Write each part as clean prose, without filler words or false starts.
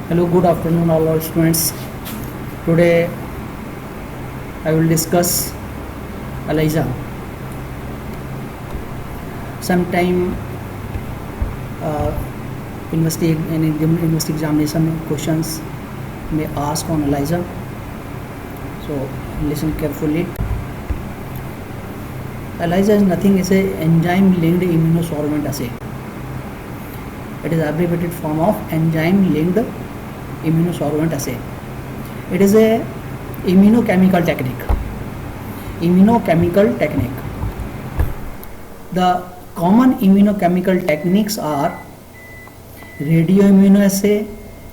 Hello, good afternoon, all our students. Today I will discuss ELISA. Sometime university examination questions may ask on ELISA. So listen carefully. ELISA is nothing as a enzyme linked immunosorbent assay. It is abbreviated form of enzyme linked immunosorbent assay. It is a immunochemical technique. The common immunochemical techniques are radioimmunoassay,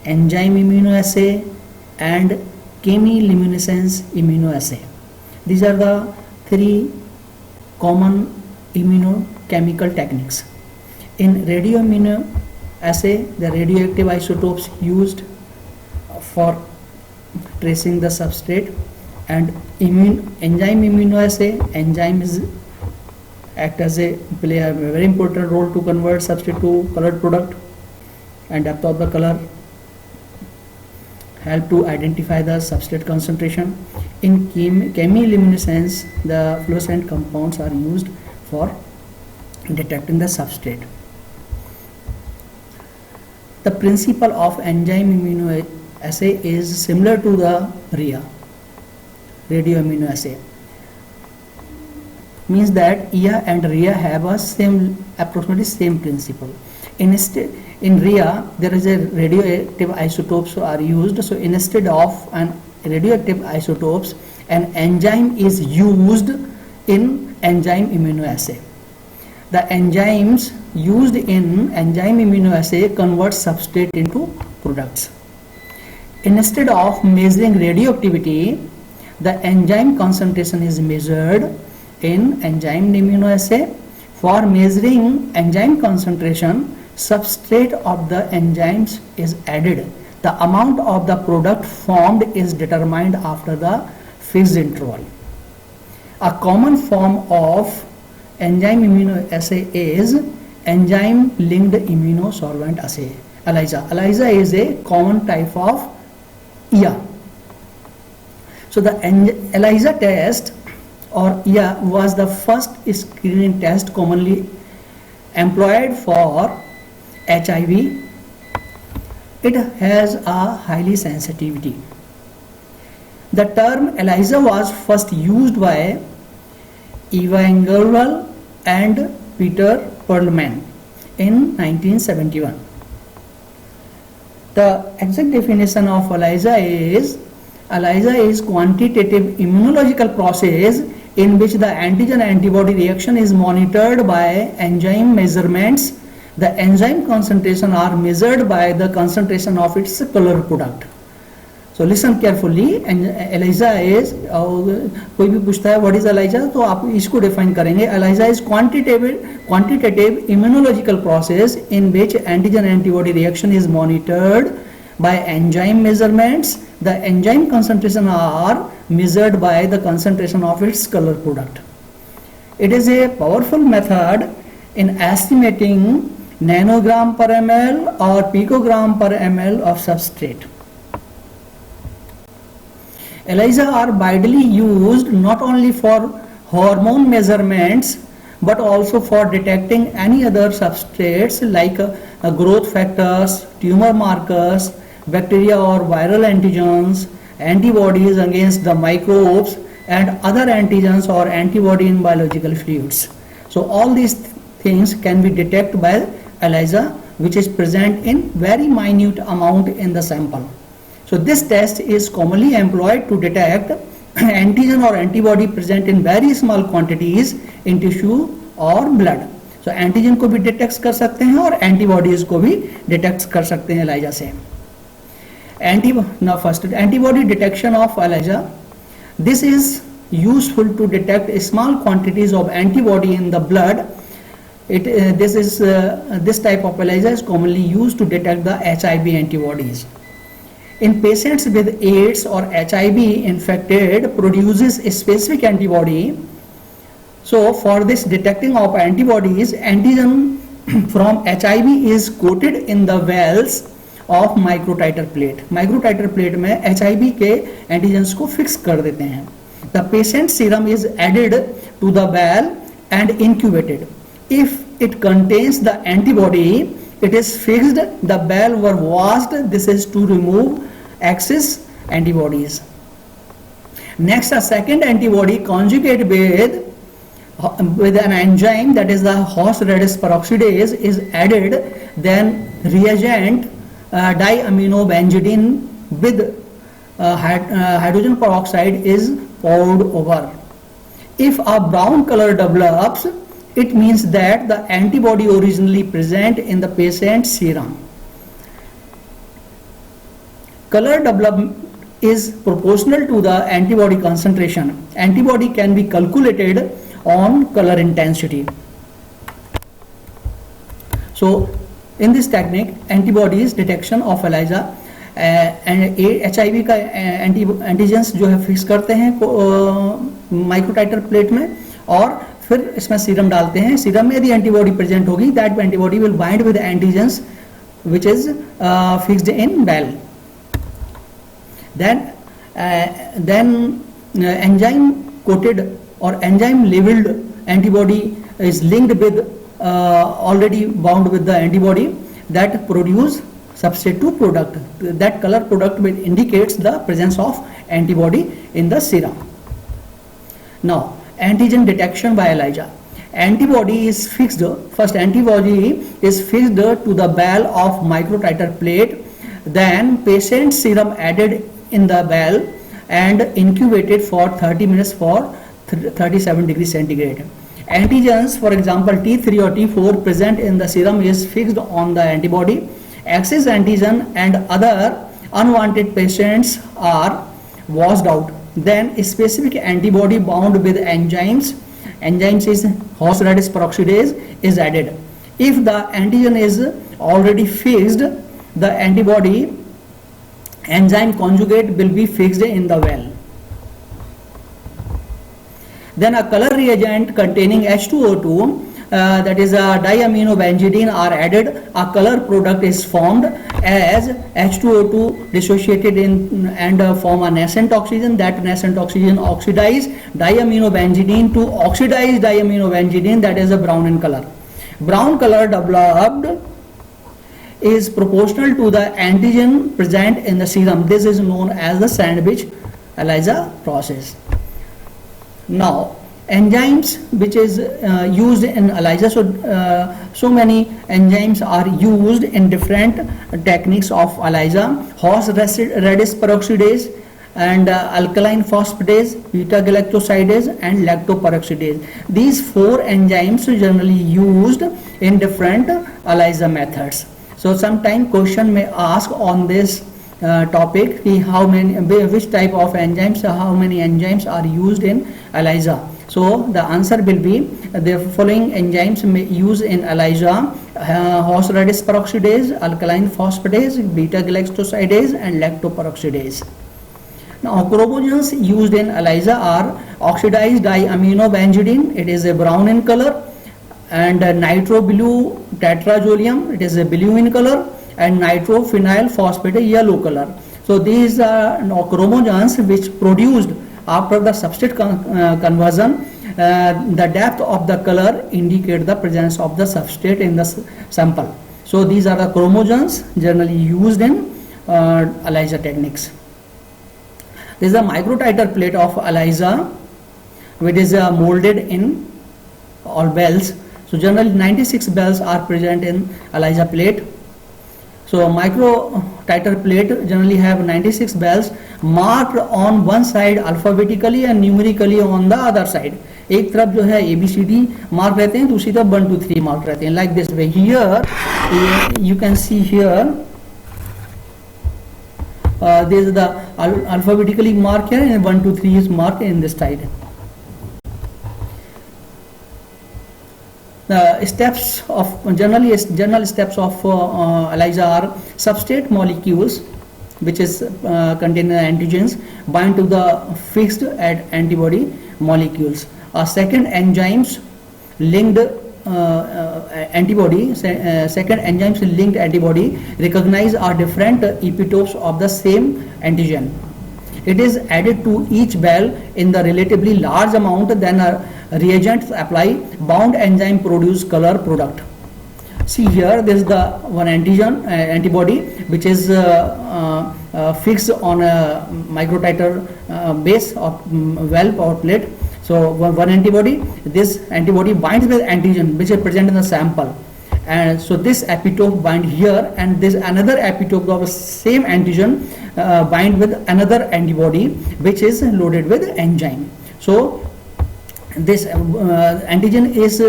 enzyme immunoassay, and chemiluminescence immunoassay. These are the three common immunochemical techniques. In radioimmunoassay, the radioactive isotopes used for tracing the substrate, and enzyme immunoassay, enzymes play a very important role to convert substrate to colored product, and depth of the color help to identify the substrate concentration. In chemiluminescence, the fluorescent compounds are used for detecting the substrate. The principle of enzyme immunoassay is similar to the radioimmunoassay. Means that EA and RIA have a approximately same principle. In RIA, there is a radioactive isotopes are used. So instead of an radioactive isotopes, an enzyme is used in enzyme immunoassay. The enzymes used in enzyme immunoassay convert substrate into products. Instead of measuring radioactivity, the enzyme concentration is measured in enzyme immunoassay. For measuring enzyme concentration, substrate of the enzymes is added. The amount of the product formed is determined after the fixed interval. A common form of enzyme immunoassay is enzyme linked immunosorbent assay, ELISA. ELISA is a common type of EA. So the ELISA test or EA was the first screening test commonly employed for HIV. It has a highly sensitivity. The term ELISA was first used by Eva Engelwald and Peter Perlman in 1971. The exact definition of ELISA is quantitative immunological process in which the antigen-antibody reaction is monitored by enzyme measurements. The enzyme concentration are measured by the concentration of its color product. So listen carefully. ELISA is कोई भी पूछता है what is ELISA, तो आप इसको define करेंगे. ELISA is quantitative immunological process in which antigen-antibody reaction is monitored by enzyme measurements. The enzyme concentration are measured by the concentration of its color product. It is a powerful method in estimating nanogram per ml or picogram per ml of substrate. ELISA are widely used not only for hormone measurements but also for detecting any other substrates like growth factors, tumor markers, bacteria or viral antigens, antibodies against the microbes, and other antigens or antibody in biological fluids. So all these things can be detected by ELISA, which is present in very minute amount in the sample. So this test is commonly employed to detect antigen or antibody present in very small quantities in tissue or blood. So antigen को भी detect कर सकते हैं और antibodies को भी detect कर सकते हैं ELISA से. Now first, antibody detection of ELISA. This is useful to detect small quantities of antibody in the blood. This type of ELISA is commonly used to detect the HIV antibodies. In patients with AIDS or HIV infected produces a specific antibody. So for this detecting of antibodies, antigen from HIV is coated in the wells of microtiter plate, microtiter plate में HIV के antigens को fix कर देते हैं. The patient serum is added to the well and incubated. If it contains the antibody it is fixed, the bell were washed. This is to remove excess antibodies. Next, a second antibody conjugate with an enzyme, that is the horseradish peroxidase, is added. Then reagent diaminobenzidine with hydrogen peroxide is poured over. If a brown color develops, it means that the antibody originally present in the patient's serum. Color development is proportional to the antibody concentration. Antibody can be calculated on color intensity. So in this technique, antibodies detection of ELISA and HIV का antigens जो है fix करते हैं microtitre plate में, और फिर इसमें serum डालते हैं. सीरम में यदि एंटीबॉडी प्रेजेंट होगी, that antibody will bind with antigens which is fixed in well. Then enzyme coated और enzyme labelled antibody is linked with already bound with the antibody that produce substrate 2 product. That color product which indicates the presence of antibody in the serum. Now, antigen detection by ELISA. Antibody is fixed. First, antibody is fixed to the ball of microtiter plate. Then, patient serum added in the ball and incubated for 30 minutes for 37 degrees centigrade. Antigens, for example, T3 or T4 present in the serum is fixed on the antibody. Excess antigen and other unwanted patients are washed out. Then specific antibody bound with enzymes is horseradish peroxidase is added. If the antigen is already fixed, the antibody enzyme conjugate will be fixed in the well. Then a color reagent containing H2O2, that is a diaminobenzidine, are added. A color product is formed as H2O2 dissociated in and form a nascent oxygen. That nascent oxygen oxidize diaminobenzidine to oxidized diaminobenzidine, that is a brown in color. Brown color developed is proportional to the antigen present in the serum. This is known as the sandwich ELISA process. Now, enzymes which is used in ELISA, so many enzymes are used in different techniques of ELISA. Horseradish peroxidase and alkaline phosphatase, beta galactosidase and lactoperoxidase. These 4 enzymes are generally used in different ELISA methods. So sometime question may ask on this topic, how many, which type of enzymes, how many enzymes are used in ELISA. So the answer will be the following enzymes may use in ELISA: horseradish peroxidase, alkaline phosphatase, beta galactosidase and lactoperoxidase. Now, chromosomes used in ELISA are oxidized diaminobenzidine, it is a brown in color, and nitroblue tetrazolium, it is a blue in color, and nitrophenyl phosphate, a yellow color. So these are chromosomes which produced after the substrate conversion. The depth of the color indicate the presence of the substrate in the sample. So these are the chromosomes generally used in ELISA techniques. This is a microtiter plate of ELISA, which is molded in all bells. So generally 96 bells are present in ELISA plate. So microtiter plate generally have 96 bells marked on one side alphabetically and numerically on the other side. एक तरफ जो है ABCD mark रहते हैं, दूसरी तरफ 1 2 3 mark रहते हैं, like this way. Here you can see here this is the alphabetically marked here, and 1 2 3 is marked in this side. The steps of general steps of ELISA are: substrate molecules, which is contain antigens, bind to the fixed antibody molecules. Second, enzymes linked antibody, second enzymes linked antibody recognize are different epitopes of the same antigen. It is added to each bell in the relatively large amount, then reagents apply, bound enzyme produce color product. See here, this is the one antigen antibody which is fixed on a microtiter base or valve or plate. So one antibody, this antibody binds with antigen which is present in the sample, and so this epitope bind here, and this another epitope of the same antigen bind with another antibody which is loaded with enzyme. So this antigen is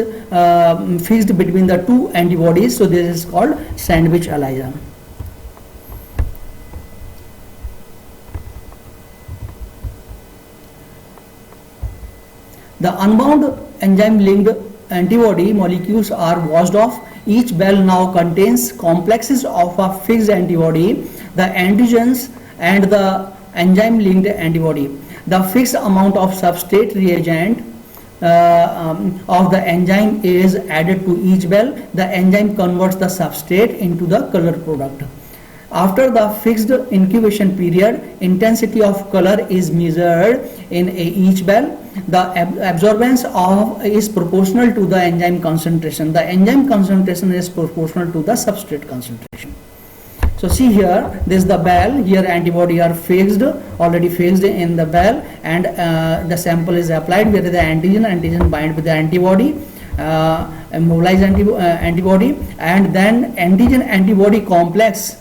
fixed between the two antibodies, so this is called sandwich ELISA. The unbound enzyme linked antibody molecules are washed off. Each bell now contains complexes of a fixed antibody, the antigens and the enzyme linked antibody. The fixed amount of substrate reagent of the enzyme is added to each bell. The enzyme converts the substrate into the color product. After the fixed incubation period, intensity of color is measured in each bell. The absorbance is proportional to the enzyme concentration. The enzyme concentration is proportional to the substrate concentration. So see here, this is the bell. Here antibody are fixed, already fixed in the bell, and the sample is applied with the antigen bind with the antibody, immobilized antibody, and then antigen antibody complex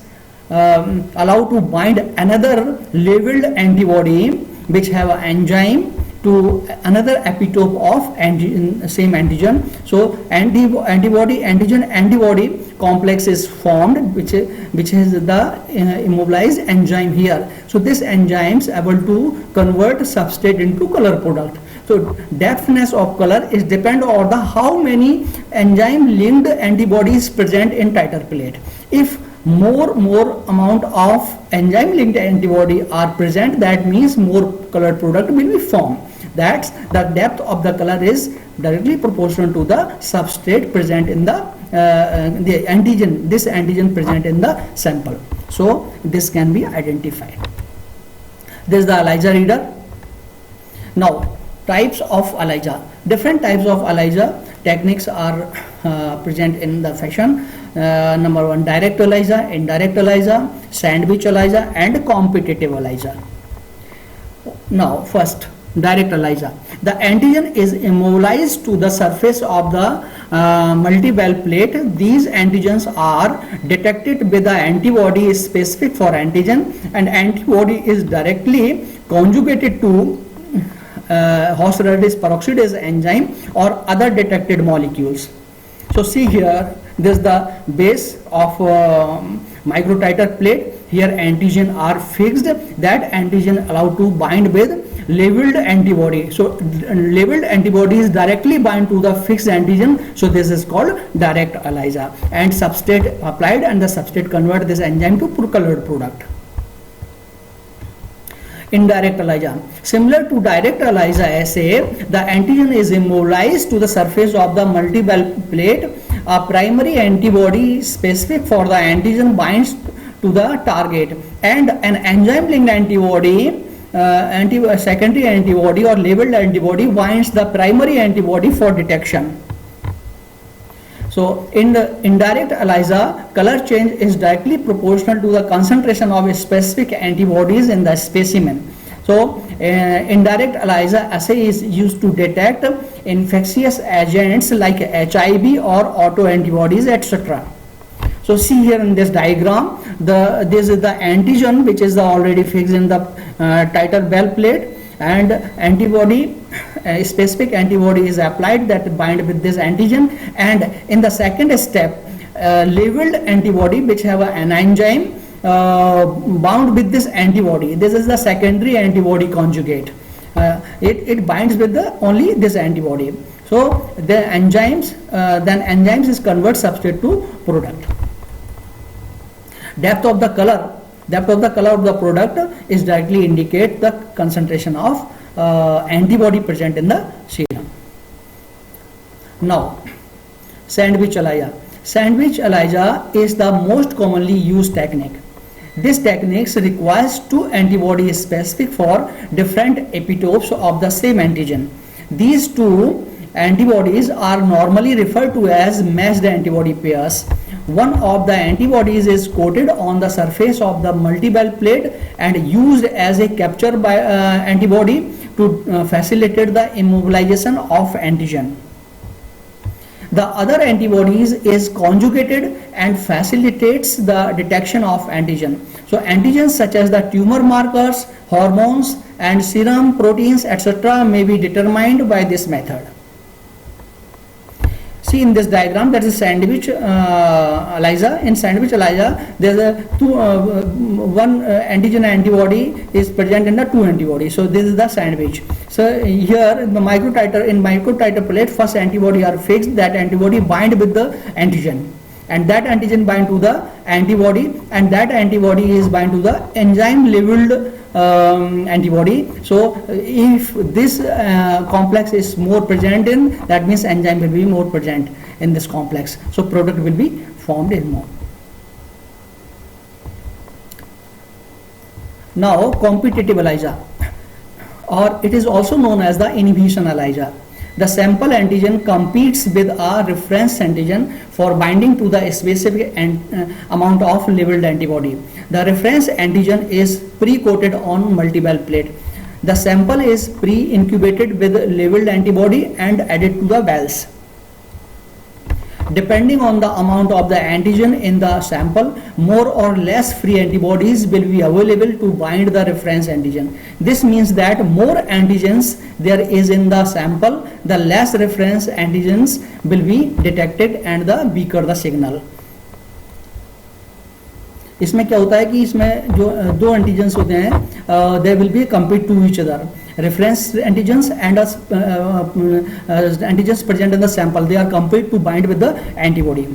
allow to bind another labeled antibody which have an enzyme to another epitope of same antigen. So antigen-antibody complex is formed, which is the immobilized enzyme here. So this enzyme is able to convert substrate into color product. So depthness of color is depend on the how many enzyme linked antibodies present in titer plate. If more amount of enzyme linked antibody are present, that means more color product will be formed. That's the depth of the color is directly proportional to the substrate present in the antigen, this antigen present in the sample. So this can be identified. This is the ELISA reader. Now types of ELISA. Different types of ELISA techniques are present in the fashion. Number one, direct ELISA, indirect ELISA, sandwich ELISA, and competitive ELISA. Now first, direct ELISA. The antigen is immobilized to the surface of the multi-bell plate. These antigens are detected with the antibody specific for antigen, and antibody is directly conjugated to host reductase peroxidase enzyme or other detected molecules. So see here, this is the base of microtiter plate. Here antigen are fixed. That antigen allowed to bind with labeled antibody. So labeled antibody is directly bind to the fixed antigen. So this is called direct ELISA. And substrate applied, and the substrate convert this enzyme to colored product. Indirect ELISA. Similar to direct ELISA assay, the antigen is immobilized to the surface of the multi-bell plate. A primary antibody specific for the antigen binds to the target, and an enzyme linked antibody, secondary antibody or labeled antibody binds the primary antibody for detection. So in the indirect ELISA, color change is directly proportional to the concentration of specific antibodies in the specimen. So indirect ELISA assay is used to detect infectious agents like HIV or autoantibodies, etc. So see here in this diagram, this is the antigen which is already fixed in the titer bell plate, and antibody, specific antibody is applied that bind with this antigen, and in the second step, labeled antibody which have an enzyme bound with this antibody. This is the secondary antibody conjugate. It binds with only this antibody. So the enzymes, then enzymes is convert substrate to product. Depth of the color of the product is directly indicate the concentration of antibody present in the serum. Now sandwich ELISA. Sandwich ELISA is the most commonly used technique. This technique requires two antibodies specific for different epitopes of the same antigen. These two antibodies are normally referred to as matched antibody pairs. One of the antibodies is coated on the surface of the multi-well plate and used as a capture by antibody to facilitate the immobilization of antigen. The other antibodies is conjugated and facilitates the detection of antigen. So antigens such as the tumor markers, hormones and serum proteins etc. may be determined by this method. See in this diagram, that is sandwich ELISA. In sandwich ELISA, there is one antigen antibody is present in the two antibodies. So this is the sandwich. So here in the microtiter plate, first antibody are fixed. That antibody bind with the antigen, and that antigen bind to the antibody, and that antibody is bind to the enzyme labeled antibody. So if this complex is more present in, that means enzyme will be more present in this complex, so product will be formed in more. Now competitive ELISA, or it is also known as the inhibition ELISA. The sample antigen competes with a reference antigen for binding to the specific amount of labeled antibody. The reference antigen is pre-coated on multi-well plate. The sample is pre-incubated with labeled antibody and added to the wells. Depending on the amount of the antigen in the sample, more or less free antibodies will be available to bind the reference antigen. This means that more antigens there is in the sample, the less reference antigens will be detected and the weaker the signal. इसमें क्या होता है कि इसमें जो दो antigens होते हैं, they will be compete to each other. Reference antigens and antigens present in the sample, they are compete to bind with the antibody.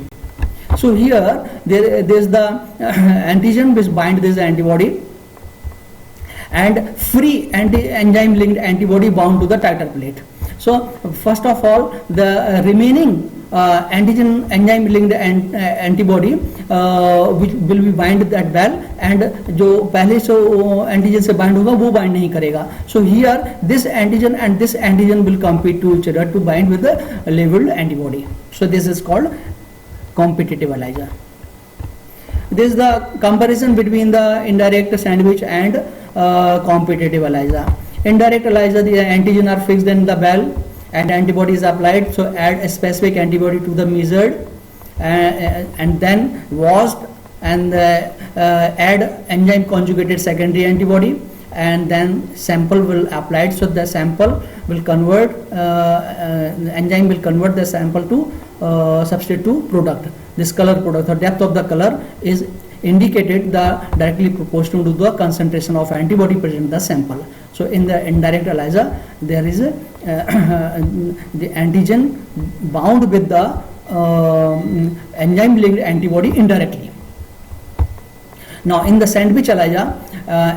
So here there is the antigen which bind this antibody, and free enzyme linked antibody bound to the titer plate. So first of all, the remaining antigen enzyme linked antibody which will be bind that well, and जो पहले से antigen से bind होगा वो bind नहीं करेगा. So here this antigen and this antigen will compete to each other to bind with the labeled antibody. So this is called competitive ELISA. This is the comparison between the indirect sandwich and competitive ELISA. Indirect ELISA, the antigen are fixed in the well and antibody is applied. So add a specific antibody to the measured and then washed, and add enzyme conjugated secondary antibody, and then sample will applied. So the sample will convert, enzyme will convert the sample to substrate to product. This color product, the depth of the color is indicated the directly proportional to the concentration of antibody present in the sample. So in the indirect ELISA, there is a the antigen bound with the enzyme linked antibody indirectly. Now in the sandwich ELISA,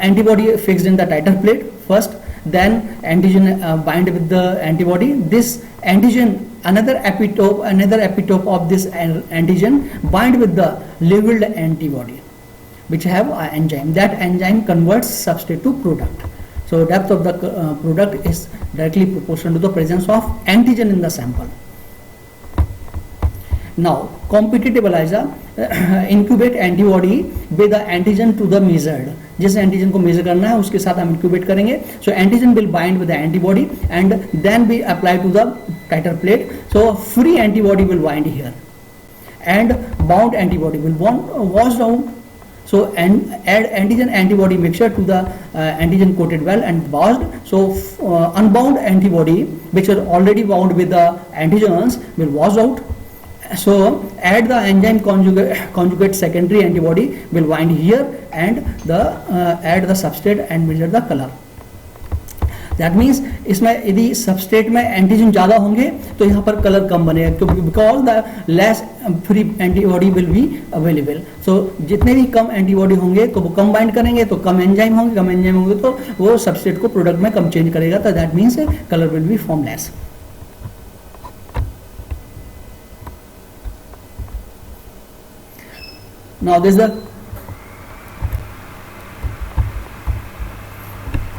antibody fixed in the titer plate first, then antigen bind with the antibody. This antigen, another epitope of this antigen bind with the labeled antibody which have enzyme. That enzyme converts substrate to product. So depth of the product is directly proportional to the presence of antigen in the sample. Now competitive ELISA, incubate antibody with the antigen to the measured. जिस antigen को measure करना है उसके साथ हम incubate करेंगे. So antigen will bind with the antibody and then be apply to the titre plate. So free antibody will bind here and bound antibody will washed out. So and add antigen antibody mixture to the antigen coated well and washed. So unbound antibody which are already bound with the antigens will wash out. So add the enzyme conjugate secondary antibody will bind here and the add the substrate and measure the color. That means इसमें यदि substrate में antigen ज़्यादा होंगे तो यहाँ पर colour कम बनेगा, क्योंकि because the less free antibody will be available. So जितने भी कम एंटीबॉडी होंगे तो वो कम बाइंड करेंगे, तो कम एंजाइम होंगे तो वो सबस्ट्रेट को प्रोडक्ट में कम चेंज करेगा. तो that means colour will be form less. Now this is the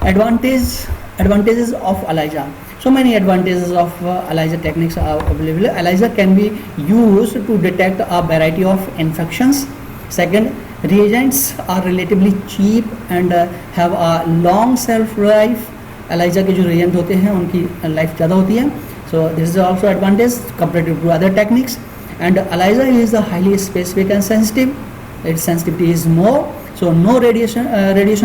advantages of ELISA. So many advantages of ELISA techniques are available. ELISA can be used to detect a variety of infections. Second, reagents are relatively cheap and have a long shelf life. ELISA के जो reagent होते हैं उनकी life ज़्यादा होती है. So this is also advantage compared to other techniques. And ELISA is highly specific and sensitive. Its sensitivity is more. So no radiation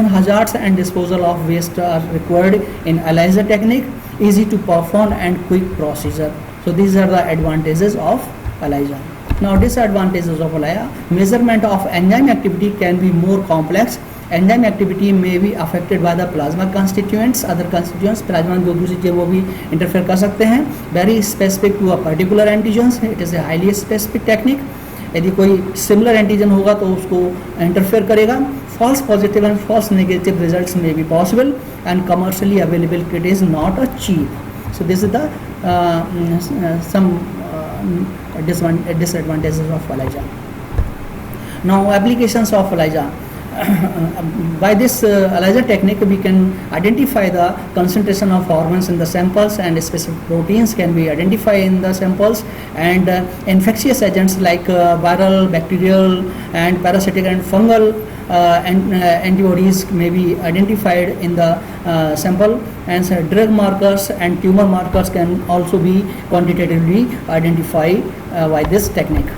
hazards and disposal of waste are required in ELISA technique. Easy to perform and quick procedure. So these are the advantages of ELISA. Now disadvantages of ELISA. Measurement of enzyme activity can be more complex. Enzyme activity may be affected by the plasma constituents. Other constituents plasma जो दूसरी चीज़ वो भी interfere कर सकते हैं. Very specific to a particular antigens. It is a highly specific technique. यदि कोई similar antigen होगा तो उसको इंटरफेयर करेगा. False positive and false negative results may be possible and commercially available kit is not a cheap. So this is the some disadvantages of ELISA. Now applications of ELISA. By this ELISA technique we can identify the concentration of hormones in the samples, and specific proteins can be identified in the samples, and infectious agents like viral, bacterial and parasitic and fungal antibodies may be identified in the sample, and drug markers and tumor markers can also be quantitatively identified by this technique.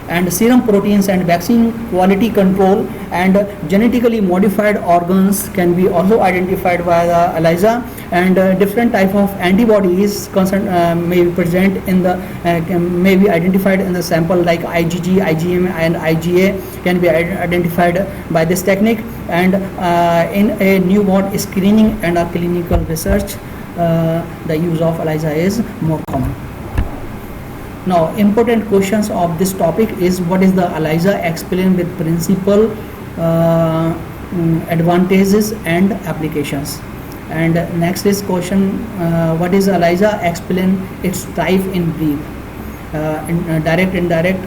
And serum proteins and vaccine quality control and genetically modified organs can be also identified by the ELISA, and different type of antibodies may be present in the may be identified in the sample, like IgG, IgM and IgA can be identified by this technique. And in a newborn screening and a clinical research, the use of ELISA is more common. Now important questions of this topic is, what is the ELISA? Explain with principle, advantages and applications. And next is question, what is ELISA? Explain its type in brief. Direct, indirect,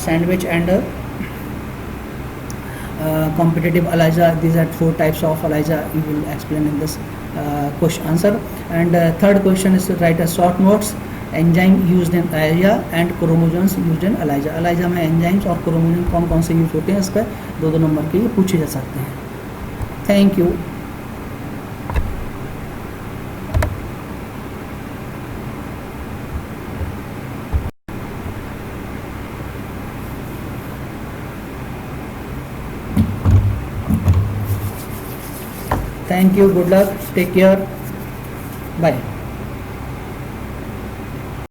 sandwich and competitive ELISA. These are 4 types of ELISA you will explain in this question answer. And third question is to write a short notes. Enzyme used in ELISA and chromosomes used in ELISA. ELISA में enzymes और chromosome कौन कौन से use होते हैं, इस पर 2 number के लिए पूछे जा सकते हैं. Thank you. Thank you. Good luck. Take care. Bye.